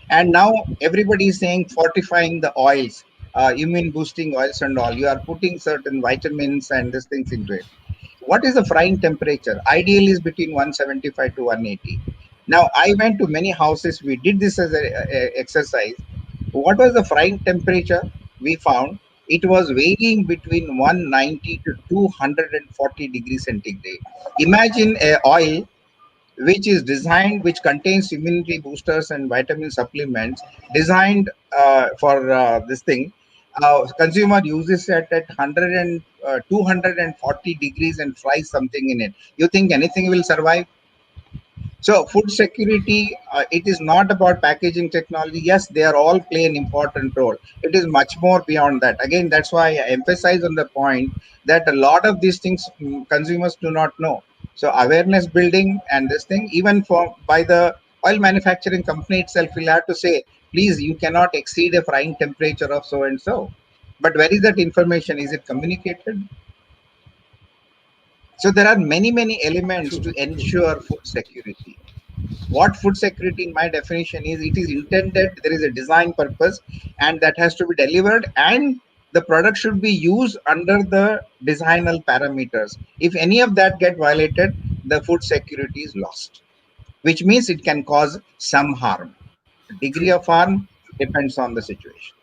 And now everybody is saying fortifying the oils, immune boosting oils and all. You are putting certain vitamins and these things into it. What is the frying temperature? Ideally is between 175 to 180. Now I went to many houses. We did this as a exercise. What was the frying temperature? We found it was varying between 190 to 240 degrees centigrade. Imagine a oil which is designed, which contains immunity boosters and vitamin supplements, designed for this thing. Consumer uses it at 100 and 240 degrees and fries something in it. You think anything will survive? So food security, it is not about packaging technology. Yes, they are all play an important role. It is much more beyond that. Again, that's why I emphasize on the point that a lot of these things consumers do not know. So awareness building and this thing, even for by the oil manufacturing company itself, will have to say, please, you cannot exceed a frying temperature of so and so. But where is that information? Is it communicated? So there are many elements True, to true. ensure food security. What food security in my definition is, it is intended, there is a design purpose, and that has to be delivered, and the product should be used under the designal parameters. If any of that get violated, the food security is lost, which means it can cause some harm. Degree True, of harm depends on the situation.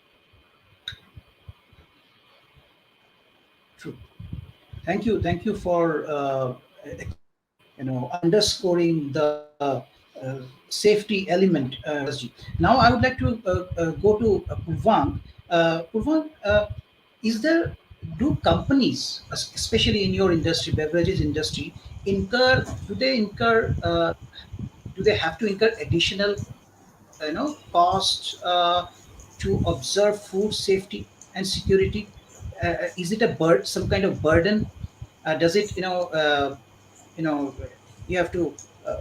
true. Thank you for underscoring the safety element now I would like to go to Purvang. Purvang, is there do companies, especially in your industry, beverages industry, incur do they incur do they have to incur additional costs to observe food safety and security? Is it some kind of burden Does it, you know, you have to, uh,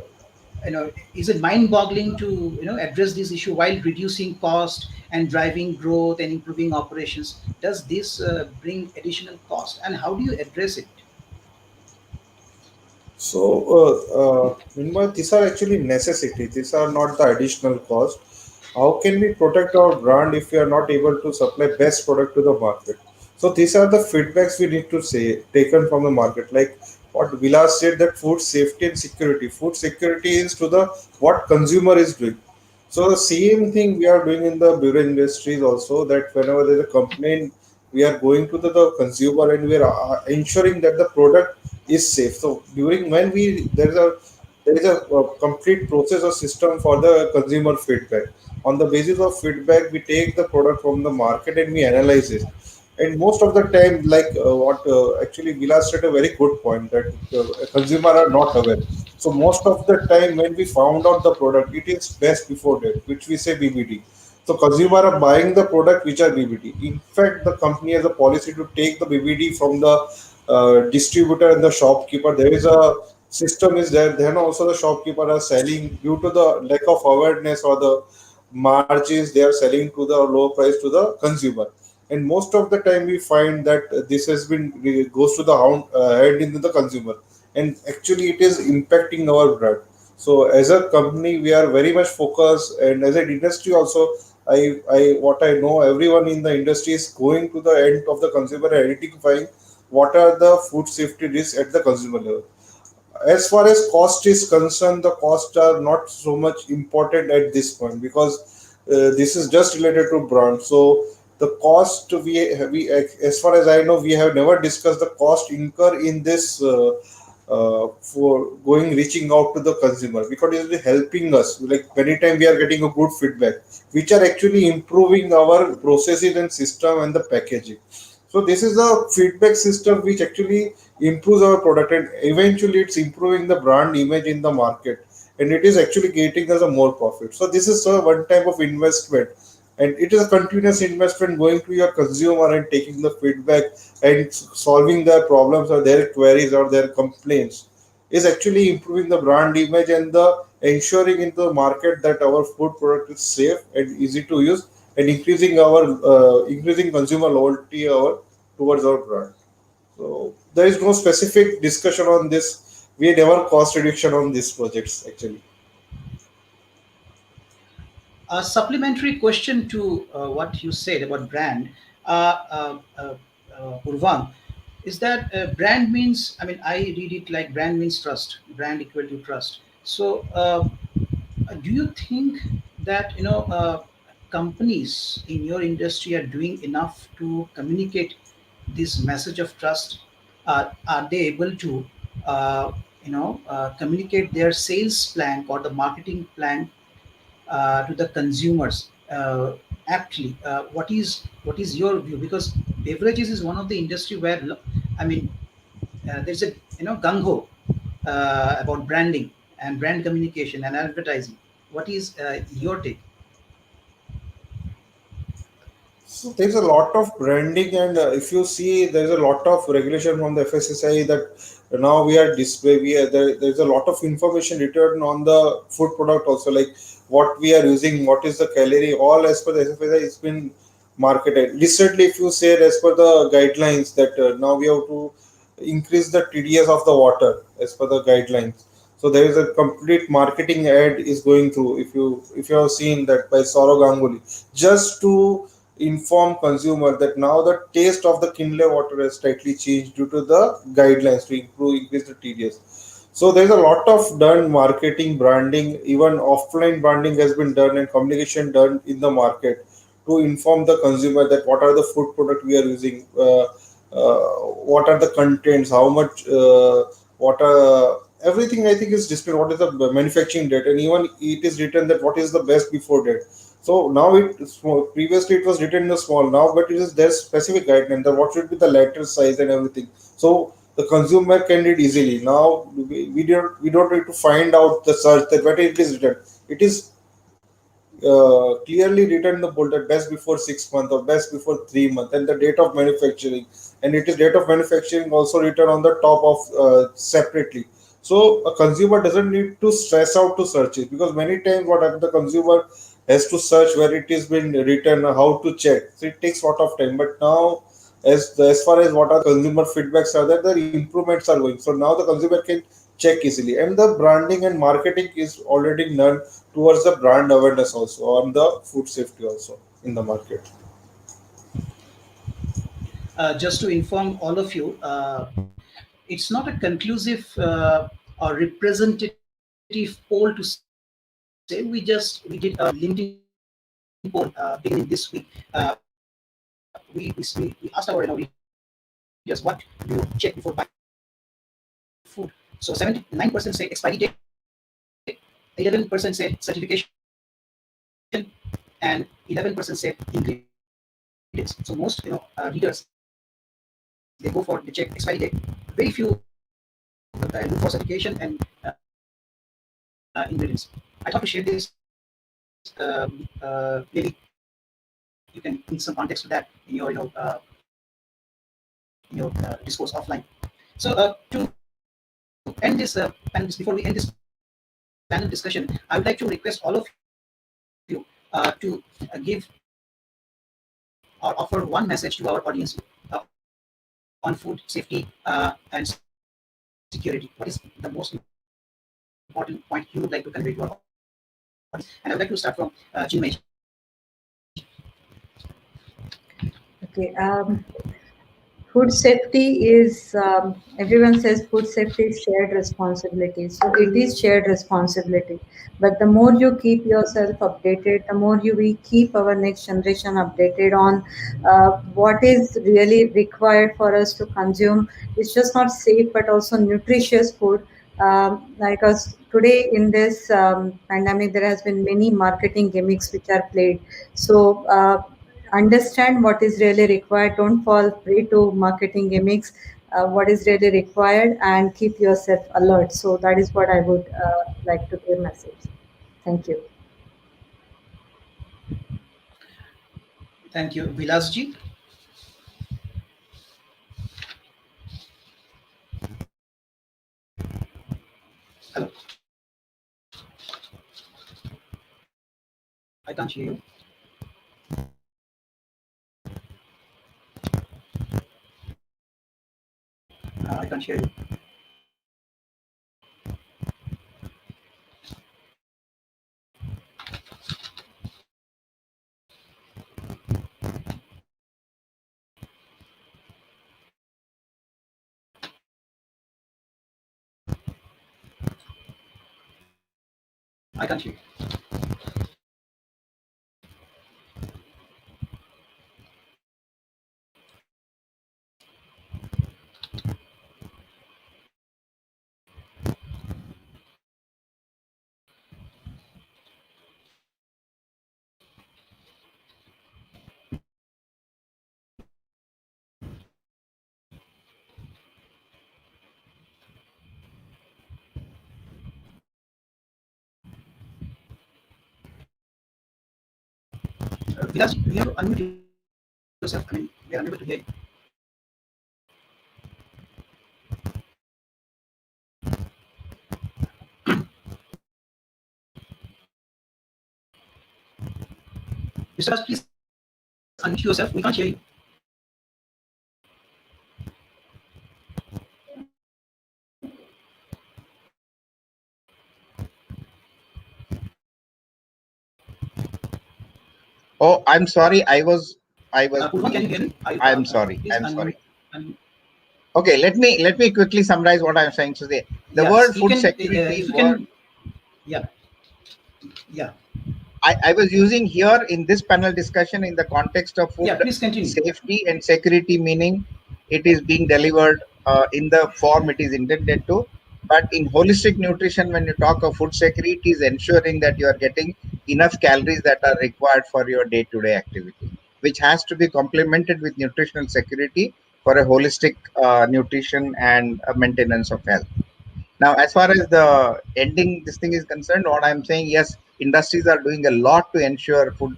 is it mind-boggling to, address this issue while reducing cost and driving growth and improving operations? Does this bring additional cost, and how do you address it? Meanwhile, these are actually necessities. These are not the additional cost. How can we protect our brand if we are not able to supply best product to the market? So these are the feedbacks we need to say taken from the market. Like what Vilas said, that food safety and security. Food security is to the what consumer is doing. So the same thing we are doing in the beer industries also. That whenever there is a complaint, we are going to the consumer and we are ensuring that the product is safe. So during when we there is a complete process or system for the consumer feedback. On the basis of feedback, we take the product from the market and we analyze it. And most of the time, like what actually Vilas said a very good point that consumer are not aware. So most of the time, when we found out the product, it is best before that, which we say BBD. So consumer are buying the product which are BBD. In fact, the company has a policy to take the BBD from the distributor and the shopkeeper. There is a system is there. Then also the shopkeeper are selling due to the lack of awareness or the margins they are selling to the low price to the consumer. And most of the time we find that this has been goes to the head into the consumer, and actually it is impacting our brand. So as a company, we are very much focused, and as an industry also, what I know, everyone in the industry is going to the end of the consumer and identifying what are the food safety risks at the consumer level. As far as cost is concerned, the costs are not so much important at this point because this is just related to brand. So the cost we as far as I know, we have never discussed the cost incur in this for going reaching out to the consumer, because it is helping us. Like many time we are getting a good feedback, which are actually improving our processes and system and the packaging. So this is a feedback system which actually improves our product, and eventually it's improving the brand image in the market, and it is actually getting us a more profit. So this is a one type of investment, and it is a continuous investment going to your consumer and taking the feedback and solving their problems or their queries or their complaints is actually improving the brand image and the ensuring into the market that our food product is safe and easy to use, and increasing our increasing consumer loyalty towards our brand. So there is no specific discussion on this. We never cost reduction on these projects actually. A supplementary question to what you said about brand, Urvan, is that brand means, I mean, I read it like brand means trust, brand equal to trust. So, do you think that, companies in your industry are doing enough to communicate this message of trust? Are they able to, communicate their sales plan or the marketing plan to the consumers aptly? What is your view? Because beverages is one of the industry where, I mean, there's a, gung ho about branding and brand communication and advertising. What is your take? So there's a lot of branding, and if you see, there's a lot of regulation from the FSSAI that now we are display. There's a lot of information written on the food product also, like what we are using, what is the calorie, all as per the FSSAI. It's been marketed recently. If you say as per the guidelines that now we have to increase the TDS of the water as per the guidelines. So there is a complete marketing ad is going through. If you have seen that by Saurav Ganguly, just to inform consumer that now the taste of the Kindle water has slightly changed due to the guidelines to improve increase the TDS. So there's a lot of done marketing, branding, even offline branding has been done and communication done in the market to inform the consumer that what are the food product we are using, what are the contents, how much, what are everything. I think is displayed. What is the manufacturing date, and even it is written that what is the best before date. So now it small. Previously it was written in a small now, but it is there's specific guideline that what should be the letter size and everything. So the consumer can read easily. Now we don't need to find out the search that what it is written. It is clearly written in the bulletin best before 6 months or best before 3 months and the date of manufacturing, and it is date of manufacturing also written on the top of separately. So a consumer doesn't need to stress out to search it, because many times what happens, the consumer has to search where it is been written, how to check. So it takes a lot of time. But now, as far as what are consumer feedbacks are, that the improvements are going. So now the consumer can check easily, and the branding and marketing is already done towards the brand awareness also on the food safety also in the market. Just to inform all of you, it's not a conclusive or representative poll to say. We did a LinkedIn poll beginning this week. We asked our readers what do you check before buying food. So 79% say expiry date, 11% say certification, and 11% say ingredients. So most readers, they go for, they check expiry date. Very few look for certification and ingredients. I thought to share this. Maybe you can bring some context to that in your discourse offline. So to end this panel, before we end this panel discussion, I would like to request all of you to give or offer one message to our audience on food safety and security. What is the most important point you would like to convey to our audience? And I would like to start from Chinmay. Okay. Food safety is, everyone says food safety is shared responsibility. So it is shared responsibility. But the more you keep yourself updated, the more we keep our next generation updated on what is really required for us to consume. It's just not safe, but also nutritious food. Like us today in this pandemic, there has been many marketing gimmicks which are played. So understand what is really required. Don't fall prey to marketing gimmicks. What is really required, and keep yourself alert. So that is what I would like to give message. Thank you. Thank you. Vilasji. Hello. I can't hear you. I can't hear you. I can't hear you. Vilasji, you have to unmute yourself. I mean, we are unable to hear you. Mr. Raj, please unmute yourself. We can't hear you. Oh, I'm sorry. I was Purva, can you hear being. me? I'm sorry. Please I'm sorry. un- Okay, let me quickly summarize what I'm saying. So the word yes, you food can. security If you word can, yeah, yeah, I was using here in this panel discussion in the context of food yeah. Please continue. safety and security, meaning it is being delivered in the form it is intended to. But in holistic nutrition, when you talk of food security, it is ensuring that you are getting enough calories that are required for your day-to-day activity, which has to be complemented with nutritional security for a holistic nutrition and maintenance of health. Now, as far as the ending this thing is concerned, what I'm saying, yes, industries are doing a lot to ensure food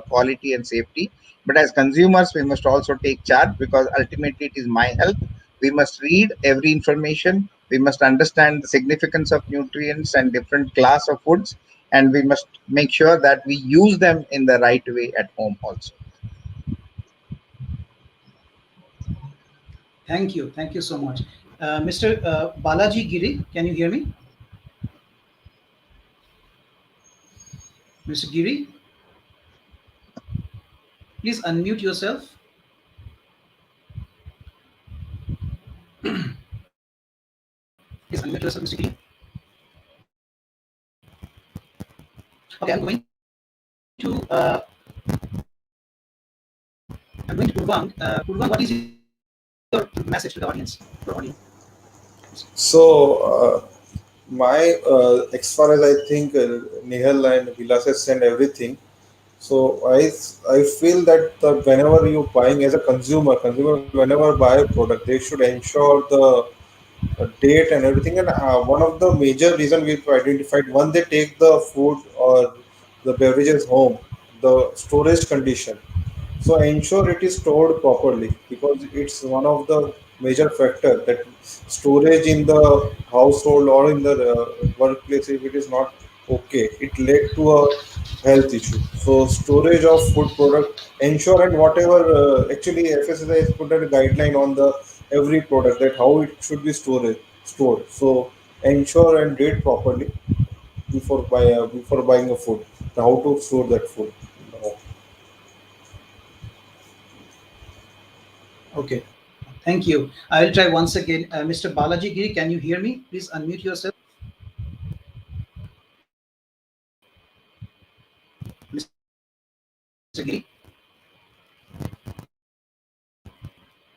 quality and safety. But as consumers, we must also take charge, because ultimately it is my health. We must read every information. We must understand the significance of nutrients and different class of foods, and we must make sure that we use them in the right way at home also. Thank you. Thank you so much. Mr. Balaji Giri, can you hear me? Mr. Giri, please unmute yourself. Please unmute yourself, Mr. Giri. Okay, to uh, I'm going to Purvang. Purvang, what is your message to the audience? To our audience? So, my as far as I think Nihal and Vilas has said everything. So I feel that whenever you buying as a consumer whenever buy a product, they should ensure the date and everything. And one of the major reason we've identified, when they take the food or the beverages home, the storage condition. So ensure it is stored properly, because it's one of the major factor that storage in the household or in the workplace, if it is not okay, it led to a health issue. So storage of food product, ensure, and whatever actually FSSI has put a guideline on the every product that how it should be stored. So ensure and date properly before buying a food. How to store that food. Okay. Thank you. I will try once again. Mr. Balaji Giri, can you hear me? Please unmute yourself. Mr. Giri,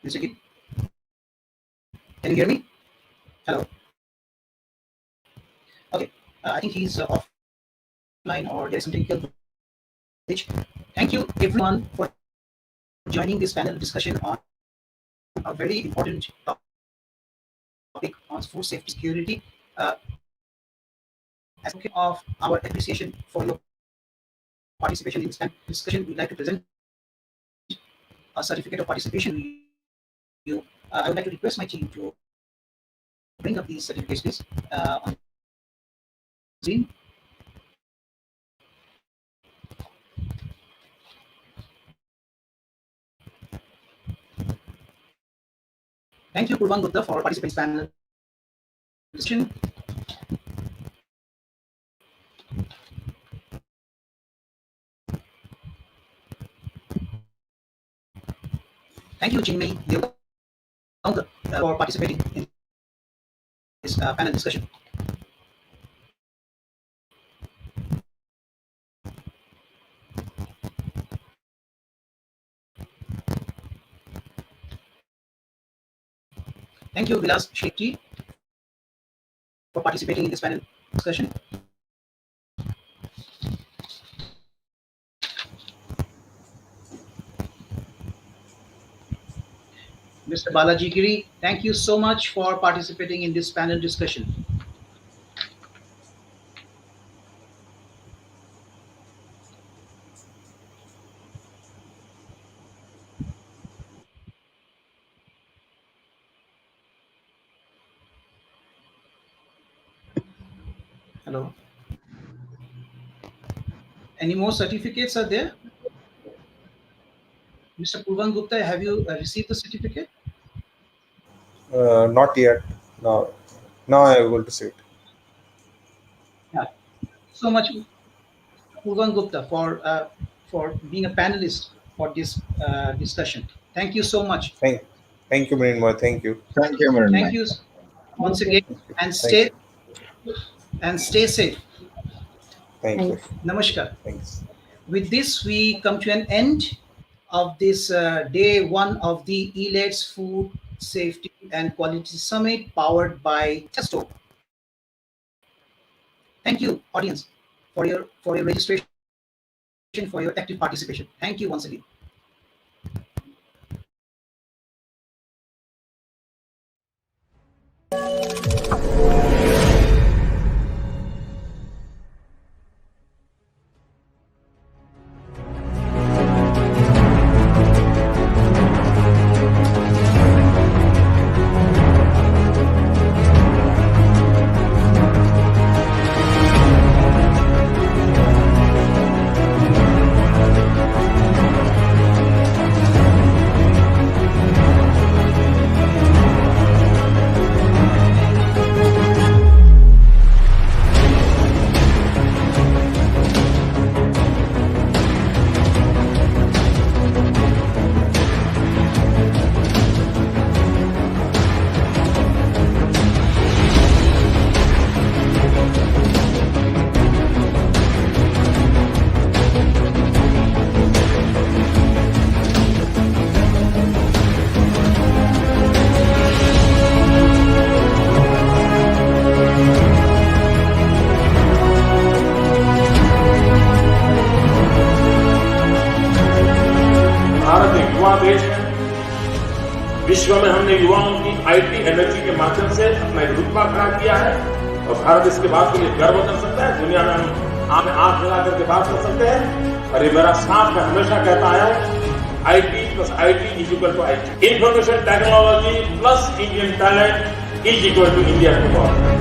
Mr. Giri, can you hear me? Hello. Okay. I think he's offline, or there's some technical glitch. Thank you, everyone, for joining this panel discussion on a very important topic on food safety security. Uh, as of our appreciation for your participation in this panel discussion, we'd like to present a certificate of participation to you. I would like to request my team to bring up these certificates, please, on screen. Thank you, Purvan Gupta, for participating in this panel discussion. Thank you, Chinmay Devga, for participating in this panel discussion. Thank you, Vilas Shetty, for participating in this panel discussion. Mr. Balaji Giri, thank you so much for participating in this panel discussion. Hello. Any more certificates are there? Mr. Purvan Gupta, have you received the certificate? Not yet. Now, now I am able to see it. Yeah. So much, Purvan Gupta, for being a panelist for this discussion. Thank you so much. Thank, thank you, Mrinmoy. Thank you. Thank you, Thank Mrinmay. you once Thank again, you. and Thank stay you. safe. Thank you. Thanks. Namaskar. Thanks. With this, we come to an end of this day one of the Elets Food Safety and Quality Summit, powered by Testo. Thank you, audience, for your registration, for your active participation. Thank you once again. विश्व में हमने युवाओं की IT energy के माध्यम से अपना एक रुतबा खड़ा किया है और भारत इसके बात के लिए गर्व कर सकता है। दुनिया में हम आंख मिला करके बात कर सकते हैं। और ये मेरा साफ मैं हमेशा कहता आया हूं, IT plus IT is equal to IT. Information technology plus Indian talent is equal to India tomorrow.